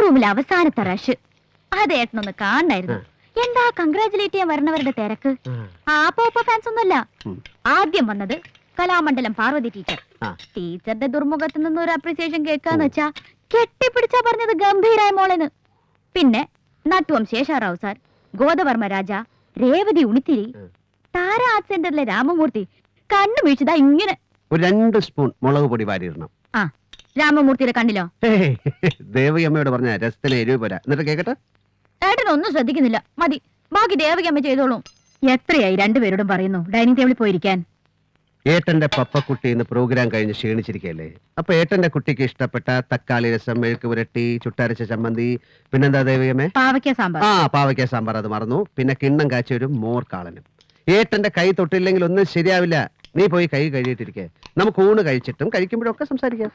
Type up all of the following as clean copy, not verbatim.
റൂമിൽ അവസാനത്തെ റഷ്. അത് ഏട്ടനൊന്ന് കാണായിരുന്നു. എന്താ കൺഗ്രാചുലേറ്റ് ചെയ്യാൻ വരണവരുടെ തിരക്ക്. ആ പോപ്പ ഫാൻസ് ഒന്നുമല്ല. ആദ്യം വന്നത് കലാമണ്ഡലം പാർവതി ടീച്ചർ. ടീച്ചറുടെ ദുർമുഖത്ത് നിന്ന് ഒരു അപ്രിസിയേഷൻ കേൾക്കാന്ന് വെച്ചാ കെട്ടിപ്പിടിച്ചാ പറഞ്ഞത് ഗംഭീരായ മോളെന്ന്. പിന്നെ നട്ടുവം ശേഷാറാവു സാർ, ഗോദവർമ്മ രാജ, രേവതി ഉണിത്തിരി, താര ആർട്ട് സെന്ററിലെ രാമമൂർത്തി കണ്ണു വീഴ്ചതാ ഇങ്ങനെ. ഒരു 2 സ്പൂൺ മുളക് പൊടി വാരിയിടണം. ആ രാമമൂർത്തിയുടെ കണ്ണിലോ? ദേവകിയമ്മയോട് പറഞ്ഞ രസത്തിന് എരിവ് പോരാ. എന്നിട്ട് കേക്കട്ടെ. ഏട്ടനൊന്നും ശ്രദ്ധിക്കുന്നില്ല. മതി, ബാക്കി ദേവകിയമ്മ ചെയ്തോളൂ. എത്രയായി രണ്ടുപേരോടും പറയുന്നു ഡൈനിങ് ടേബിളിൽ പോയിരിക്കാൻ. ഏട്ടന്റെ പപ്പക്കുട്ടി ഇന്ന് പ്രോഗ്രാം കഴിഞ്ഞ് ക്ഷീണിച്ചിരിക്കല്ലേ. അപ്പൊ ഏട്ടന്റെ കുട്ടിക്ക് ഇഷ്ടപ്പെട്ട തക്കാളി രസം, മെഴുക്ക് പുരട്ടി, ചുട്ടരച്ച ചമ്മന്തി, പിന്നെന്താ ദേവിയമ്മേ? പാവയ്ക്ക സാമ്പാർ. പാവയ്ക്ക സാമ്പാർ, അത് മറന്നു. പിന്നെ കിണ്ണം കാച്ചി ഒരു മോർക്കാളനും. ഏട്ടന്റെ കൈ തൊട്ടില്ലെങ്കിൽ ഒന്നും ശരിയാവില്ല. നീ പോയി കൈ കഴുകിയിട്ടിരിക്കേ. നമുക്ക് ഊണ് കഴിച്ചിട്ടും കഴിക്കുമ്പോഴൊക്കെ സംസാരിക്കാം.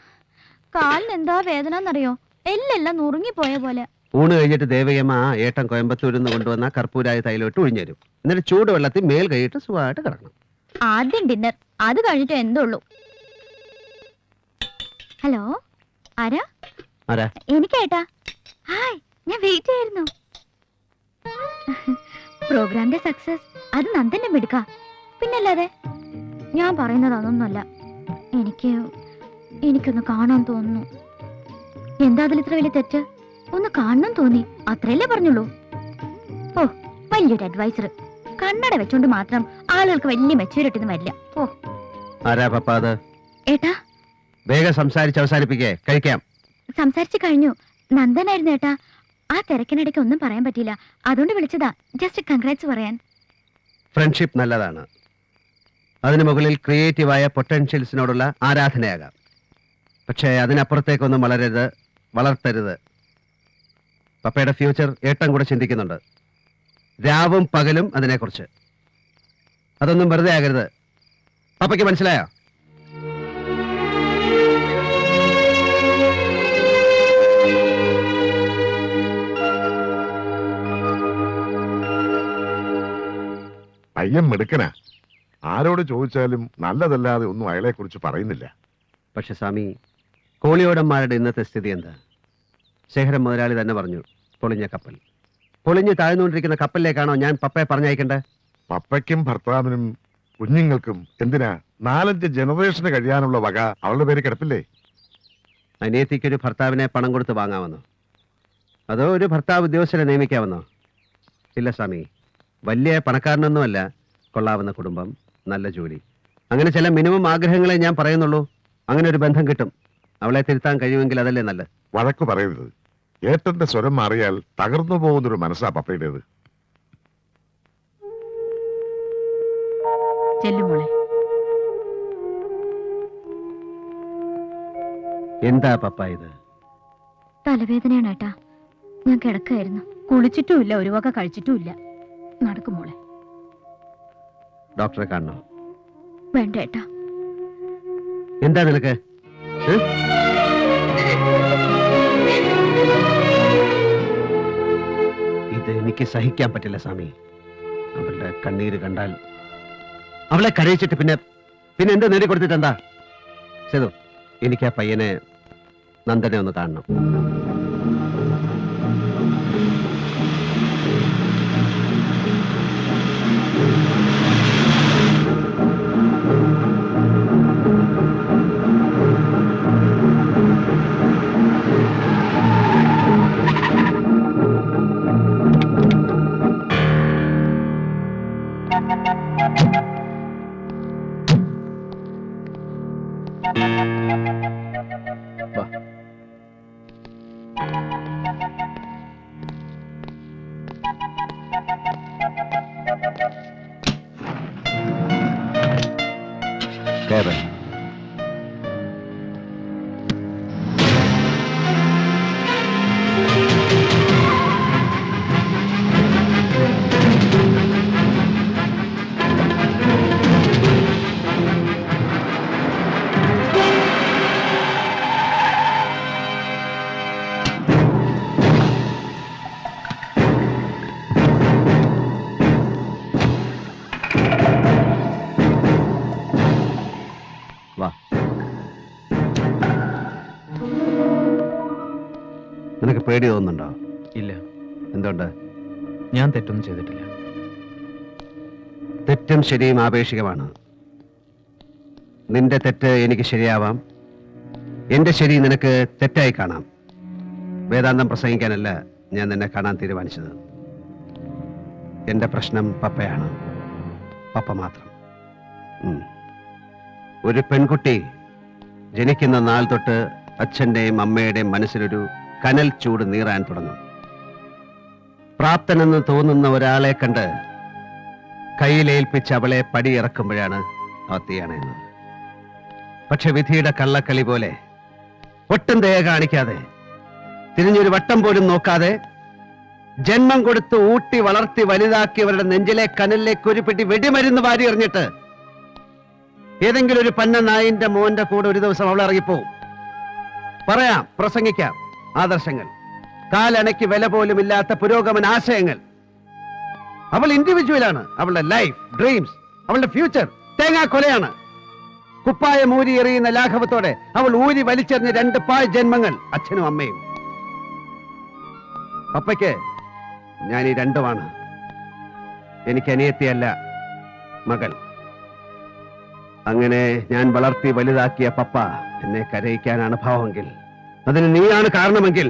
കാലിന് എന്താ വേദന എന്നറിയോ? എല്ലെല്ലാം നുറുങ്ങിപ്പോയ പോലെ. ഊണ് കഴിഞ്ഞിട്ട് ദേവകിയമ്മ ഏട്ടൻ കോയമ്പത്തൂരിൽ നിന്ന് കൊണ്ടുവന്ന കർപ്പൂരായ തൈലോട്ട് ഒഴിഞ്ഞു തരും. എന്നിട്ട് ചൂടുവെള്ളത്തിൽ മേൽ കൈയിട്ട് സുഖമായിട്ട് കിടക്കണം. ആദ്യം ഡിന്നർ, അത് കഴിഞ്ഞിട്ട് എന്തുള്ളൂ. ഹലോ, ആരാ? എനിക്കേട്ടാ. ഹായ്, ഞാൻ വെയിറ്റ് ചെയ്യായിരുന്നു. പ്രോഗ്രാമിന്റെ സക്സസ് അത് നന്ദന്റെ മിടുക്ക. പിന്നല്ലാതെ ഞാൻ പറയുന്നത് അതൊന്നുമല്ല. എനിക്കൊന്ന് കാണാൻ തോന്നുന്നു. എന്താ അതിൽ ഇത്ര വലിയ തെറ്റ്? ഒന്ന് കാണണം തോന്നി, അത്രയല്ലേ പറഞ്ഞുള്ളൂ. ഓ, വലിയൊരു അഡ്വൈസർ. കണ്ണട വെച്ചോണ്ട് മാത്രം ആളുകൾക്ക് വലിയ മെച്ചൂരിറ്റി ഒന്നും വരില്ല. ഓ, ഏട്ടാ വേഗം സംസാരിച്ച് അവസാനിപ്പിക്കേ, കഴിക്കാം. സംസാരിച്ചു കഴിഞ്ഞു. നന്ദനായിരുന്നു ഏട്ടാ. ആ തിരക്കിനിടയ്ക്ക് ഒന്നും പറയാൻ പറ്റിയില്ല, അതുകൊണ്ട് വിളിച്ചതാ. ജസ്റ്റ് കൺഗ്രാറ്റ്സ് പറയാൻ. ഫ്രണ്ട്ഷിപ്പ് നല്ലതാണ്. അതിനു മുകളിൽ ക്രിയേറ്റീവായ പൊട്ടൻഷ്യൽസിനോടുള്ള ആരാധനയാകാം. പക്ഷേ അതിനപ്പുറത്തേക്കൊന്നും വളർത്തരുത്. പപ്പയുടെ ഫ്യൂച്ചർ ഏട്ടൻ കൂടെ ചിന്തിക്കുന്നുണ്ട്. രാവും പകലും അതിനെക്കുറിച്ച്. അതൊന്നും വെറുതെ ആകരുത്. പപ്പയ്ക്ക് മനസ്സിലായോ? പയ്യൻ മിടുക്കനാ. ആരോട് ചോദിച്ചാലും നല്ലതല്ലാതെ ഒന്നും അയാളെ കുറിച്ച് പറയുന്നില്ല. പക്ഷെ സ്വാമി, കോളിയോടന്മാരുടെ ഇന്നത്തെ സ്ഥിതി എന്താ? ശേഖരൻ മുതലാളി തന്നെ പറഞ്ഞു, പൊളിഞ്ഞ കപ്പൽ. പൊളിഞ്ഞു താഴ്ന്നുകൊണ്ടിരിക്കുന്ന കപ്പലിലേക്കാണോ ഞാൻ പപ്പയെ പറഞ്ഞയക്കേണ്ടത്? പപ്പയ്ക്കും ഭർത്താവിനും കുഞ്ഞുങ്ങൾക്കും എന്തിനാ 4-5 ജനറേഷന് കഴിയാനുള്ള വക അവളുടെ പേര് കിടപ്പില്ലേ? അനിയത്തിക്കൊരു ഭർത്താവിനെ പണം കൊടുത്ത് വാങ്ങാമെന്നോ? അതോ ഒരു ഭർത്താവ് ഉദ്യോഗസ്ഥരെ നിയമിക്കാമെന്നോ? ഇല്ല സ്വാമി, വലിയ പണക്കാരനൊന്നുമല്ല, കൊള്ളാവുന്ന കുടുംബം, നല്ല ജോലി, അങ്ങനെ ചില മിനിമം ആഗ്രഹങ്ങളെ ഞാൻ പറയുന്നുള്ളൂ. അങ്ങനെ ഒരു ബന്ധം കിട്ടും. അവളെ തിരുത്താൻ കഴിയുമെങ്കിൽ അതല്ലേ നല്ലത്. വഴക്കു പറയരുത്. ഏട്ടന്റെ സ്വരം മാറിയാൽ തകർന്നു പോകുന്നൊരു മനസ്സാ പപ്പയുടേത്. എന്താ പപ്പ ഇത്? തലവേദനയാണ് ഏട്ടാ. ഞാൻ കിടക്കായിരുന്നു. കുളിച്ചിട്ടുമില്ല, ഒരു വക കഴിച്ചിട്ടുമില്ല. നടക്കും മോളെ. ഡോക്ടറെ കാണണോ? വേണ്ട ഏട്ടാ. എന്താ നിനക്ക്? ഇത് എനിക്ക് സഹിക്കാൻ പറ്റില്ല സ്വാമി. അവളുടെ കണ്ണീര് കണ്ടാൽ, അവളെ കരയിച്ചിട്ട് പിന്നെ എന്താ നേടിക്കൊടുത്തിട്ട് എന്താ? സേതു, എനിക്ക് ആ പയ്യനെ, നന്ദനെ ഒന്ന് കാണണം. Kevin. നിനക്ക് പേടി തോന്നുന്നുണ്ടോ? ഇല്ല, എന്തുകൊണ്ട്? ഞാൻ തെറ്റൊന്നും ചെയ്തിട്ടില്ല. തെറ്റും ശരിയും ആപേക്ഷികമാണ്. നിന്റെ തെറ്റ് എനിക്ക് ശരിയാവാം, എന്റെ ശരി നിനക്ക് തെറ്റായി കാണാം. വേദാന്തം പ്രസംഗിക്കാനല്ല ഞാൻ നിന്നെ കാണാൻ തീരുമാനിച്ചത്. എന്റെ പ്രശ്നം പപ്പയാണ്, പപ്പ മാത്രം. ഒരു പെൺകുട്ടി ജനിക്കുന്ന നാൾ തൊട്ട് അച്ഛന്റെയും അമ്മയുടെയും മനസ്സിലൊരു കനൽ ചൂട് നീറാൻ തുടങ്ങും. പ്രാപ്തനെന്ന് തോന്നുന്ന ഒരാളെ കണ്ട് കയ്യിലേൽപ്പിച്ച് അവളെ പടിയിറക്കുമ്പോഴാണ് അവ തീയണയുന്നത്. പക്ഷെ വിധിയുടെ കള്ളക്കളി പോലെ ഒട്ടും ദയ കാണിക്കാതെ, തിരിഞ്ഞൊരു വട്ടം പോലും നോക്കാതെ, ജന്മം കൊടുത്ത് ഊട്ടി വളർത്തി വലുതാക്കിയവരുടെ നെഞ്ചിലെ കനലിലേക്ക് ഒരു പെട്ടി വെടിമരുന്ന് വാരി എറിഞ്ഞിട്ട് ഏതെങ്കിലും ഒരു പന്ന നായിന്റെ മോന്റെ കൂടെ ഒരു ദിവസം അവൾ ഇറങ്ങിപ്പോവും. പറയാം, പ്രസംഗിക്കാം ആദർശങ്ങൾ, കാലണയ്ക്ക് വില പോലും ഇല്ലാത്ത പുരോഗമന ആശയങ്ങൾ. അവൾ ഇൻഡിവിജ്വലാണ്. അവളുടെ ലൈഫ്, ഡ്രീംസ്, അവളുടെ ഫ്യൂച്ചർ തേങ്ങാ കൊലയാണ്. കുപ്പായം ഊരി എറിയുന്ന ലാഘവത്തോടെ അവൾ ഊരി വലിച്ചെറിഞ്ഞ 2 പാഴ് ജന്മങ്ങൾ, അച്ഛനും അമ്മയും. പപ്പയ്ക്ക് ഞാൻ ഈ രണ്ടുമാണ്. എനിക്ക് അനിയത്തിയല്ല, മകൾ. അങ്ങനെ ഞാൻ വളർത്തി വലുതാക്കിയ പപ്പ എന്നെ കരയിക്കാനാണ് ഭാവമെങ്കിൽ, അതിന് നീയാണ് കാരണമെങ്കിൽ,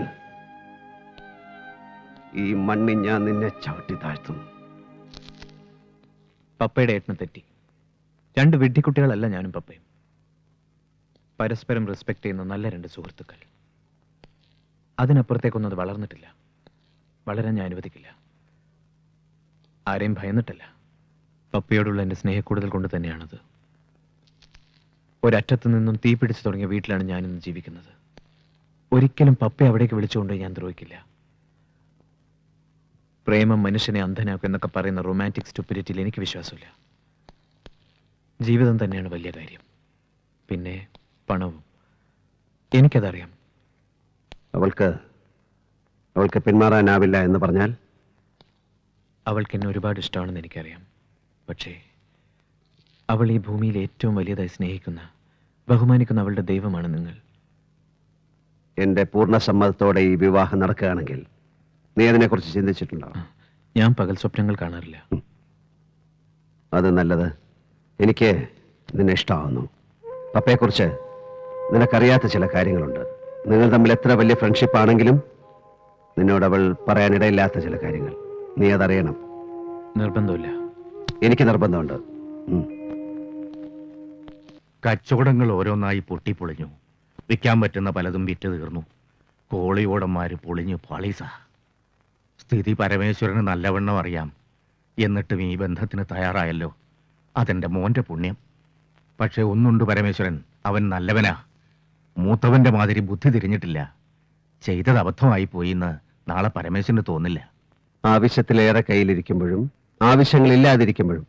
ഈ മണ്ണിൽ ഞാൻ നിന്നെ ചവിട്ടി താഴ്ത്തും. പപ്പയുടെ ഏട്ടന് തെറ്റി. 2 വിഡ്ഢിക്കുട്ടികളല്ല ഞാനും പപ്പയും. പരസ്പരം റെസ്പെക്ട് ചെയ്യുന്ന നല്ല 2 സുഹൃത്തുക്കൾ. അതിനപ്പുറത്തേക്കൊന്നും അത് വളർന്നിട്ടില്ല, വളരാൻ ഞാൻ അനുവദിക്കില്ല. ആരെയും ഭയന്നിട്ടല്ല, പപ്പയോടുള്ള എൻ്റെ സ്നേഹക്കൂടുതൽ കൊണ്ട് തന്നെയാണത്. ഒരറ്റത്തു നിന്നും തീ പിടിച്ചു തുടങ്ങിയ വീട്ടിലാണ് ഞാനിന്ന് ജീവിക്കുന്നത്. ഒരിക്കലും പപ്പയെ അവിടേക്ക് വിളിച്ചുകൊണ്ട് ഞാൻ ദ്രോഹിക്കില്ല. പ്രേമം മനുഷ്യനെ അന്ധനാക്കും എന്നൊക്കെ പറയുന്ന റൊമാൻറ്റിക് സ്റ്റുപ്പിഡിറ്റിയിൽ എനിക്ക് വിശ്വാസമില്ല. ജീവിതം തന്നെയാണ് വലിയ കാര്യം, പിന്നെ പണവും. എനിക്കതറിയാം. അവൾക്ക് പിന്മാറാനാവില്ല എന്ന് പറഞ്ഞാൽ? അവൾക്ക് എന്നെ ഒരുപാട് ഇഷ്ടമാണെന്ന് എനിക്കറിയാം. പക്ഷേ അവൾ ഈ ഭൂമിയിൽ ഏറ്റവും വലിയതായി സ്നേഹിക്കുന്ന, ബഹുമാനിക്കുന്ന അവളുടെ ദൈവമാണ് നിങ്ങൾ. എന്റെ പൂർണ്ണ സമ്മതത്തോടെ ഈ വിവാഹം നടക്കുകയാണെങ്കിൽ നീ അതിനെക്കുറിച്ച് ചിന്തിച്ചിട്ടുണ്ടോ? ഞാൻ പകൽ സ്വപ്നങ്ങൾ കാണാറില്ല. അത് നല്ലത്. എനിക്ക് നിന്നെ ഇഷ്ടമാവുന്നു. പപ്പയെക്കുറിച്ച് നിനക്കറിയാത്ത ചില കാര്യങ്ങളുണ്ട്. നിങ്ങൾ തമ്മിൽ എത്ര വലിയ ഫ്രണ്ട്ഷിപ്പ് ആണെങ്കിലും നിന്നോട് അവൾ പറയാനിടയില്ലാത്ത ചില കാര്യങ്ങൾ. നീ അതറിയണം. നിർബന്ധമില്ല. എനിക്ക് നിർബന്ധമുണ്ട്. കച്ചവടങ്ങൾ ഓരോന്നായി പൊട്ടിപ്പൊളിഞ്ഞു. വിൽക്കാൻ പറ്റുന്ന പലതും വിറ്റ് തീർന്നു. കോളിയോടന്മാര് പൊളിഞ്ഞു പാളീസ. സ്ഥിതി പരമേശ്വരന് നല്ലവണ്ണം അറിയാം. എന്നിട്ടും ഈ ബന്ധത്തിന് തയ്യാറായല്ലോ. അതെന്റെ മോന്റെ പുണ്യം. പക്ഷെ ഒന്നുണ്ട് പരമേശ്വരൻ, അവൻ നല്ലവനാ. മൂത്തവന്റെ മാതിരി ബുദ്ധി തിരിഞ്ഞിട്ടില്ല. ചെയ്തത് അബദ്ധമായി പോയിന്ന് നാളെ പരമേശ്വരന് തോന്നില്ല. ആവശ്യത്തിലേറെ കയ്യിലിരിക്കുമ്പോഴും ആവശ്യങ്ങളില്ലാതിരിക്കുമ്പോഴും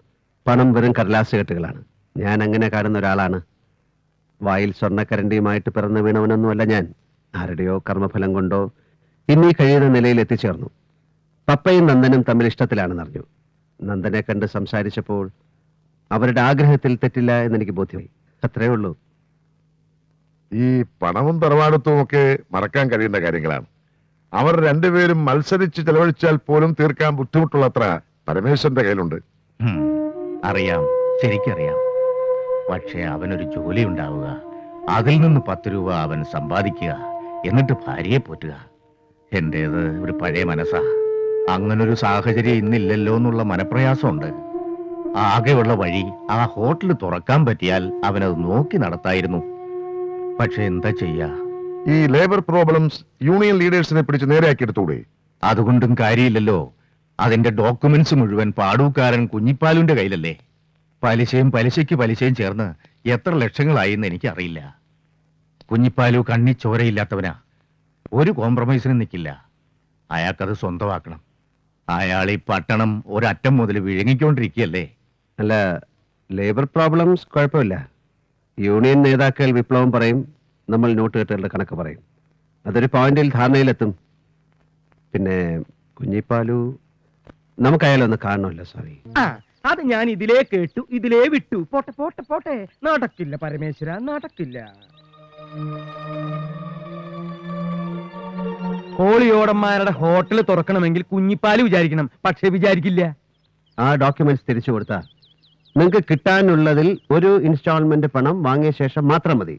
പണം വെറും കടലാസ് കെട്ടുകളാണ്. ഞാൻ അങ്ങനെ കാണുന്ന ഒരാളാണ്. വായിൽ സ്വർണ്ണക്കരണ്ടിയുമായിട്ട് പിറന്നു വീണവനൊന്നുമല്ല ഞാൻ. ആരുടെയോ കർമ്മഫലം കൊണ്ടോ ഇന്നീ കഴിയുന്ന നിലയിൽ എത്തിച്ചേർന്നു. പപ്പയും നന്ദനും തമ്മിൽ ഇഷ്ടത്തിലാണെന്നറിഞ്ഞു. നന്ദനെ കണ്ട് സംസാരിച്ചപ്പോൾ അവരുടെ ആഗ്രഹത്തിൽ തെറ്റില്ല എന്നെനിക്ക് ബോധ്യമായി. അത്രേ ഉള്ളൂ. ഈ പണവും തറവാടത്വവും ഒക്കെ മറക്കാൻ കഴിയുന്ന കാര്യങ്ങളാണ്. അവർ രണ്ടുപേരും മത്സരിച്ച് ചെലവഴിച്ചാൽ പോലും തീർക്കാൻ ബുദ്ധിമുട്ടുള്ളത്ര പരമേശ്വരന്റെ കയ്യിലുണ്ട്. അറിയാം, ശരിക്കറിയാം. പക്ഷേ അവനൊരു ജോലി ഉണ്ടാവുക, അതിൽ നിന്ന് 10 രൂപ അവൻ സമ്പാദിക്കുക, എന്നിട്ട് ഭാര്യയെ പോറ്റുക. എന്റേത് ഒരു പഴയ മനസ്സാ. അങ്ങനൊരു സാഹചര്യം ഇന്നില്ലല്ലോ എന്നുള്ള മനപ്രയാസമുണ്ട്. ആകെയുള്ള വഴി ആ ഹോട്ടൽ തുറക്കാൻ പറ്റിയാൽ അവനത് നോക്കി നടത്തായിരുന്നു. പക്ഷെ എന്താ ചെയ്യാ? ഈ ലേബർ പ്രോബ്ലംസ് യൂണിയൻ ലീഡേഴ്സിനെ പിടിച്ച് നേരെയാക്കിയെടുത്തൂടെ? അതുകൊണ്ടും കാര്യമില്ലല്ലോ. അതിന്റെ ഡോക്യുമെന്റ്സ് മുഴുവൻ പാടൂക്കാരൻ കുഞ്ഞിപ്പാലുവിന്റെ കയ്യിലല്ലേ. പലിശയും പലിശയ്ക്ക് ചേർന്ന് എത്ര ലക്ഷങ്ങളായിന്ന് എനിക്കറിയില്ല. കുഞ്ഞിപ്പാലു കണ്ണി ചോരയില്ലാത്തവനാ. ഒരു കോംപ്രമൈസിനും നിൽക്കില്ല. അയാൾക്കത് സ്വന്തമാക്കണം. അയാൾ ഈ പട്ടണം ഒരറ്റം മുതൽ വിഴുങ്ങിക്കൊണ്ടിരിക്കുകയല്ലേ. അല്ല, ലേബർ പ്രോബ്ലംസ് കുഴപ്പമില്ല. യൂണിയൻ നേതാക്കൾ വിപ്ലവം പറയും, നമ്മൾ നോട്ട് കെട്ടുകളുടെ കണക്ക് പറയും. അതൊരു പോയിന്റിൽ ധാരണയിലെത്തും. പിന്നെ കുഞ്ഞിപ്പാലു നമുക്കയാലൊന്ന് കാണണമല്ലോ സ്വാമി. അത് ഞാൻ ഇതിലേ കേട്ടു, ഇതിലേ വിട്ടു. പോട്ടെ പോട്ടെ പോട്ടെ, നടക്കില്ല പരമേശ്വര, നടക്കില്ല. കോളിയോടന്മാരുടെ ഹോട്ടൽ തുറക്കണമെങ്കിൽ കുഞ്ഞിപ്പാല് വിചാരിക്കണം, പക്ഷെ വിചാരിക്കില്ല. ആ ഡോക്യുമെന്റ്സ് തിരിച്ചു കൊടുത്താൽ നിങ്ങൾക്ക് കിട്ടാനുള്ളതിൽ ഒരു ഇൻസ്റ്റാൾമെന്റ് പണം വാങ്ങിയ ശേഷം മാത്രം മതി.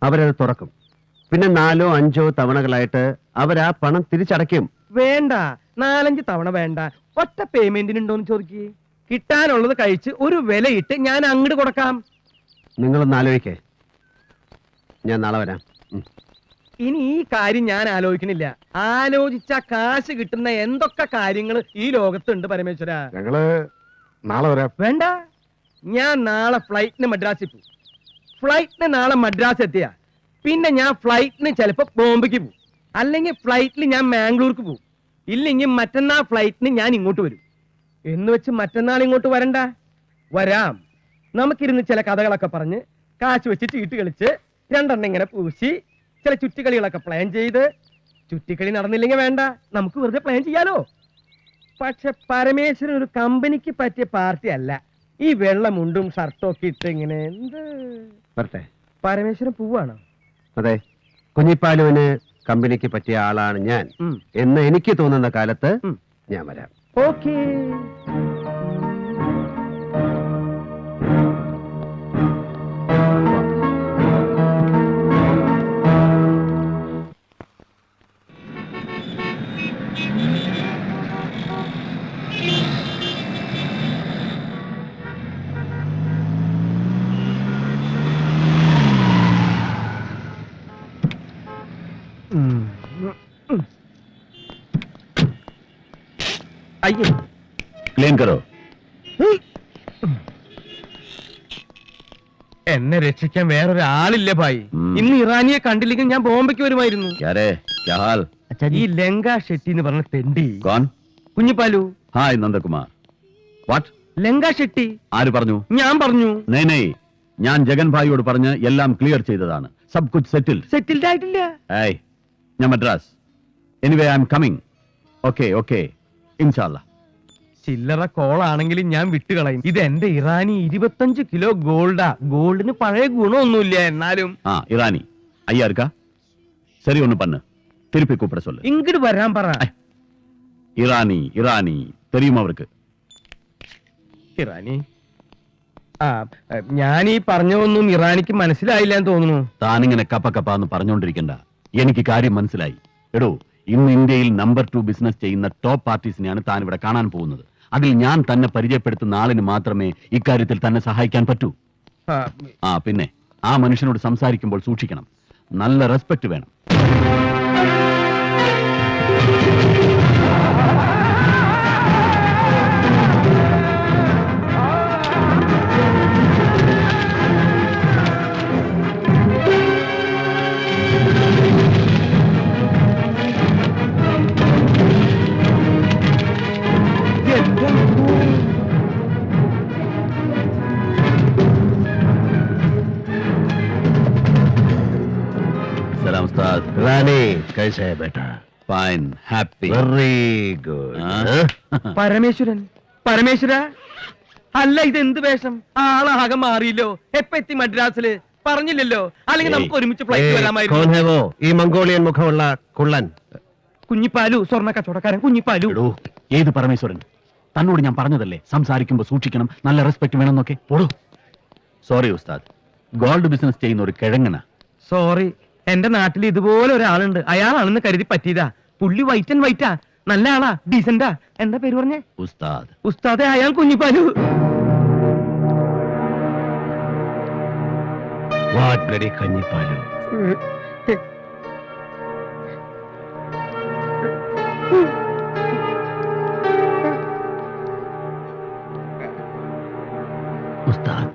അവരത് തുറക്കും. പിന്നെ 4 or 5 തവണകളായിട്ട് അവരാ പണം തിരിച്ചടയ്ക്കും. വേണ്ട, 4-5 തവണ വേണ്ട, ഒറ്റ പേയ്മെന്റിനുണ്ടോന്ന് ചോദിക്കേ. കിട്ടാനുള്ളത് കഴിച്ച് ഒരു വിലയിട്ട് ഞാൻ അങ്ങോട്ട് കൊടുക്കാം. നിങ്ങളൊന്ന് ആലോചിക്കേ. ഞാൻ നാളെ വരാം. ഇനി ഈ കാര്യം ഞാൻ ആലോചിക്കണില്ല. ആലോചിച്ച കാശ് കിട്ടുന്ന എന്തൊക്കെ കാര്യങ്ങൾ ഈ ലോകത്തുണ്ട് പരമേശ്വര. ഞങ്ങള് നാളെ വരാം. വേണ്ട, ഞാൻ നാളെ ഫ്ലൈറ്റിന് മദ്രാസിൽ പോകും. ഫ്ലൈറ്റിന് നാളെ മദ്രാസ് എത്തിയ പിന്നെ ഞാൻ ഫ്ലൈറ്റിന് ചിലപ്പോ ബോംബെക്ക് പോകും, അല്ലെങ്കിൽ ഫ്ലൈറ്റിൽ ഞാൻ മാംഗ്ലൂർക്ക് പോകും, ഇല്ലെങ്കിൽ മറ്റന്നാൾ ഫ്ലൈറ്റിന് ഞാൻ ഇങ്ങോട്ട് വരും. എന്ന് വെച്ച് മറ്റന്നാൾ ഇങ്ങോട്ട് വരണ്ട, വരാം. നമുക്കിരുന്ന് ചില കഥകളൊക്കെ പറഞ്ഞ് കാശ് വെച്ച് ചീട്ട് കളിച്ച് 2 എണ്ണം ഇങ്ങനെ പൂശി ചില ചുറ്റിക്കളികളൊക്കെ പ്ലാൻ ചെയ്ത്, ചുറ്റിക്കളി നടന്നില്ലെങ്കിൽ വേണ്ട, നമുക്ക് വെറുതെ പ്ലാൻ ചെയ്യാലോ. പക്ഷെ പരമേശ്വരൻ ഒരു കമ്പനിക്ക് പറ്റിയ പാർട്ടി അല്ല. ഈ വെള്ളമുണ്ടും ഷർട്ടും ഒക്കെ ഇട്ട് ഇങ്ങനെ എന്ത് വരട്ടെ. പരമേശ്വരൻ പോവാണോ? അതെ, കുഞ്ഞിപ്പാലുവിന് കമ്പനിക്ക് പറ്റിയ ആളാണ് ഞാൻ എന്ന് എനിക്ക് തോന്നുന്ന കാലത്ത് ഞാൻ വരാം. ഓക്കേ. അയ്യോ, ക്ലീൻ കരോ. എന്നെ രക്ഷിക്കാൻ വേറൊരാളില്ല ഭായി. ഇന്ന് ഇറാനിയെ കണ്ടില്ലെങ്കിൽ ഞാൻ ബോംബെക്ക് വരുമായിരുന്നു. ഈ ലങ്ക ഷെട്ടി എന്ന് പറഞ്ഞ തെണ്ടി കുഞ്ഞിപ്പാലു. ഹായ് നന്ദകുമാർ. വാട്ട്? ലങ്ക ഷെട്ടി. ആര് പറഞ്ഞു? ഞാൻ പറഞ്ഞു. നെയ്, ഞാൻ ജഗൻ ഭായിയോട് പറഞ്ഞ് എല്ലാം ക്ലിയർ ചെയ്തതാണ്. സബ് കുച്ച് സെറ്റിൽഡ് ആയിട്ടില്ല. ഞാൻ Madras. Anyway I am coming. Okay ഇൻഷാല്ലാ. ചില്ലറ കോളാണെങ്കിലും ഞാൻ വിട്ടുകളയും. ഇത് എന്റെ ഇറാനി 25 കിലോ ഗോൾഡാ. ഗോൾഡിന് പഴയ ഗുണമൊന്നുമില്ല, എന്നാലും. ഇറാനി അയ്യാർക്കാ சரி ஒண்ணு பண்ணு, திருப்பி கூப்பிட சொல்லு. ഇങ്ങോട്ട് വരാൻ പറ. ഇറാനി தெரியுமா അവർക്ക്? ഇറാനി? ഞാൻ ഈ പറഞ്ഞതൊന്നും ഇറാനിക്ക് മനസ്സിലായില്ല എന്ന് തോന്നുന്നു. താനിങ്ങനെ കപ്പന്ന് പറഞ്ഞോണ്ടിരിക്കണ്ട, എനിക്ക് കാര്യം മനസ്സിലായി. എടോ, ഇന്ന് ഇന്ത്യയിൽ നമ്പർ 2 ബിസിനസ് ചെയ്യുന്ന ടോപ്പ് പാർട്ടീസിനെയാണ് താൻ ഇവിടെ കാണാൻ പോകുന്നത്. അതിൽ ഞാൻ തന്നെ പരിചയപ്പെടുത്തുന്ന ആളിന് മാത്രമേ ഇക്കാര്യത്തിൽ തന്നെ സഹായിക്കാൻ പറ്റൂ. പിന്നെ ആ മനുഷ്യനോട് സംസാരിക്കുമ്പോൾ സൂക്ഷിക്കണം, നല്ല റെസ്പെക്ട് വേണം. रानी कैसे है बेटा? Fine, happy, very good. Parameshwara, അല്ല ഇതെന്ത് വേഷം? ആളാകെ മാറിയില്ലോ. എപ്പ എത്തി മദ്രാസില്? പറഞ്ഞില്ലല്ലോ, അല്ലെങ്കിൽ നമുക്ക് ഒരുമിച്ച് ഫ്ലൈറ്റ് വരാമായിരുന്നു. ഈ മംഗോളിയൻ മുഖമുള്ള കുള്ളൻ കുഞ്ഞിപ്പാലു, സ്വർണ്ണ കച്ചവടക്കാരൻ കുഞ്ഞിപ്പാലു. ഏത് പരമേശ്വരൻ? തന്നോട് ഞാൻ പറഞ്ഞതല്ലേ സംസാരിക്കുമ്പോ സൂക്ഷിക്കണം, നല്ല റെസ്പെക്ട് വേണമെന്നൊക്കെ. ഓടോ. സോറി ഉസ്താദ്, ഗോൾഡ് ബിസിനസ് ചെയ്യുന്ന ഒരു കിഴങ്ങന. സോറി, എന്റെ നാട്ടിൽ ഇതുപോലെ ഒരാളുണ്ട്, അയാളാണെന്ന് കരുതി പറ്റിയതാ. പുള്ളി വൈറ്റ് ആൻഡ് വൈറ്റാ, നല്ല ആളാ, ഡീസന്റാ. എന്താ പേര് പറഞ്ഞേ? ഉസ്താദ്. ഉസ്താദെ, അയാൾ കുഞ്ഞിപ്പാലു. What bloody കഞ്ഞിപ്പാലു. ഉസ്താദ്,